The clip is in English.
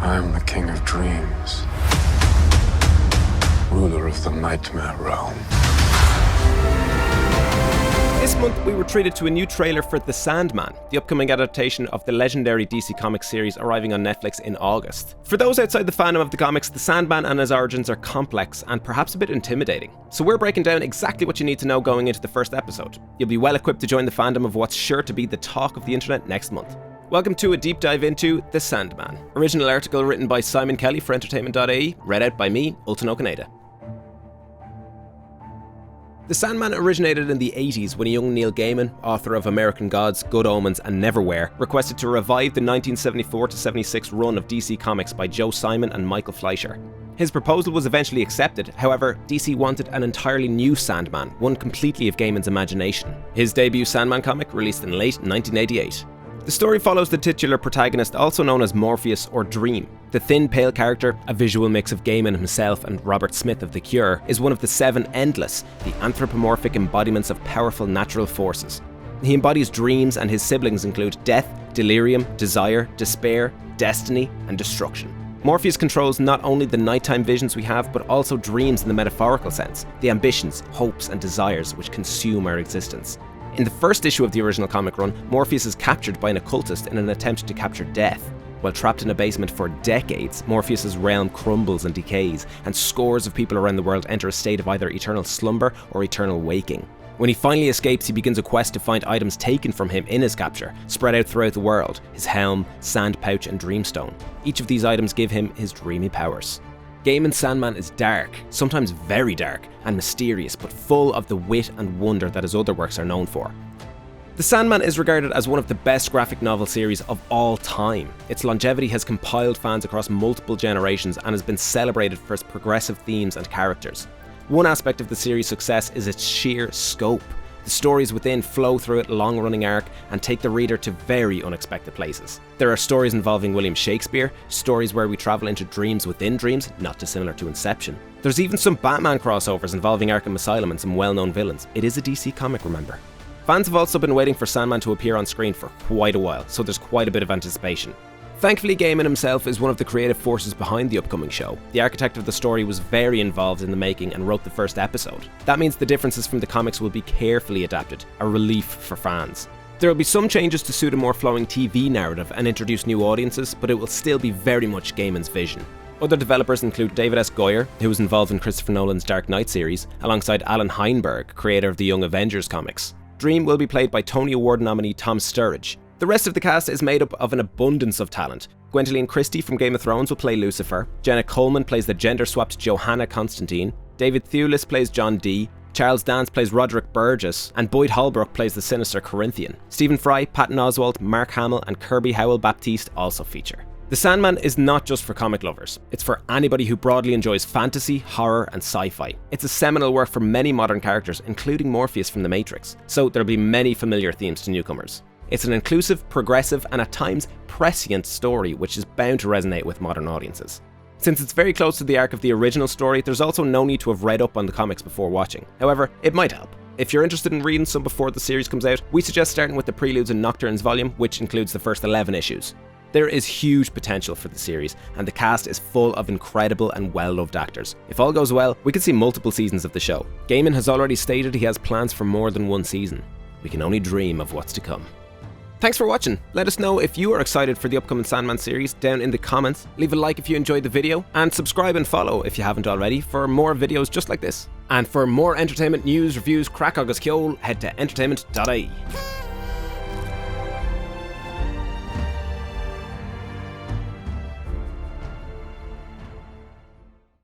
I am the king of dreams, ruler of the nightmare realm. This month, we were treated to a new trailer for The Sandman, the upcoming adaptation of the legendary DC Comics series arriving on Netflix in August. For those outside the fandom of the comics, The Sandman and his origins are complex and perhaps a bit intimidating. So we're breaking down exactly what you need to know going into the first episode. You'll be well equipped to join the fandom of what's sure to be the talk of the internet next month. Welcome to a deep dive into The Sandman. Original article written by Simon Kelly for entertainment.ie, read out by me, Ultan Okaneda. The Sandman originated in the 80s when a young Neil Gaiman, author of American Gods, Good Omens and Neverwhere, requested to revive the 1974-76 run of DC Comics by Joe Simon and Michael Fleischer. His proposal was eventually accepted, however, DC wanted an entirely new Sandman, one completely of Gaiman's imagination. His debut Sandman comic released in late 1988. The story follows the titular protagonist, also known as Morpheus or Dream. The thin, pale character, a visual mix of Gaiman himself and Robert Smith of The Cure, is one of the 7 Endless, the anthropomorphic embodiments of powerful natural forces. He embodies dreams, and his siblings include death, delirium, desire, despair, destiny, and destruction. Morpheus controls not only the nighttime visions we have, but also dreams in the metaphorical sense, the ambitions, hopes, and desires which consume our existence. In the first issue of the original comic run, Morpheus is captured by an occultist in an attempt to capture death. While trapped in a basement for decades, Morpheus' realm crumbles and decays, and scores of people around the world enter a state of either eternal slumber or eternal waking. When he finally escapes, he begins a quest to find items taken from him in his capture, spread out throughout the world: his helm, sand pouch, and dreamstone. Each of these items give him his dreamy powers. Gaiman's Sandman is dark, sometimes very dark, and mysterious, but full of the wit and wonder that his other works are known for. The Sandman is regarded as one of the best graphic novel series of all time. Its longevity has compiled fans across multiple generations and has been celebrated for its progressive themes and characters. One aspect of the series' success is its sheer scope. The stories within flow through its long-running arc and take the reader to very unexpected places. There are stories involving William Shakespeare, stories where we travel into dreams within dreams, not dissimilar to Inception. There's even some Batman crossovers involving Arkham Asylum and some well-known villains. It is a DC comic, remember. Fans have also been waiting for Sandman to appear on screen for quite a while, so there's quite a bit of anticipation. Thankfully, Gaiman himself is one of the creative forces behind the upcoming show. The architect of the story was very involved in the making and wrote the first episode. That means the differences from the comics will be carefully adapted, a relief for fans. There will be some changes to suit a more flowing TV narrative and introduce new audiences, but it will still be very much Gaiman's vision. Other developers include David S. Goyer, who was involved in Christopher Nolan's Dark Knight series, alongside Alan Heinberg, creator of the Young Avengers comics. Dream will be played by Tony Award nominee Tom Sturridge. The rest of the cast is made up of an abundance of talent. Gwendoline Christie from Game of Thrones will play Lucifer, Jenna Coleman plays the gender-swapped Johanna Constantine, David Thewlis plays John Dee, Charles Dance plays Roderick Burgess, and Boyd Holbrook plays the sinister Corinthian. Stephen Fry, Patton Oswalt, Mark Hamill, and Kirby Howell-Baptiste also feature. The Sandman is not just for comic lovers. It's for anybody who broadly enjoys fantasy, horror, and sci-fi. It's a seminal work for many modern characters, including Morpheus from The Matrix, so there'll be many familiar themes to newcomers. It's an inclusive, progressive, and at times prescient story which is bound to resonate with modern audiences. Since it's very close to the arc of the original story, there's also no need to have read up on the comics before watching. However, it might help. If you're interested in reading some before the series comes out, we suggest starting with the Preludes and Nocturnes volume, which includes the first 11 issues. There is huge potential for the series, and the cast is full of incredible and well-loved actors. If all goes well, we could see multiple seasons of the show. Gaiman has already stated he has plans for more than one season. We can only dream of what's to come. Thanks for watching. Let us know if you are excited for the upcoming Sandman series down in the comments. Leave a like if you enjoyed the video, and subscribe and follow if you haven't already for more videos just like this. And for more entertainment news, reviews, crack agus ceol, head to entertainment.ie.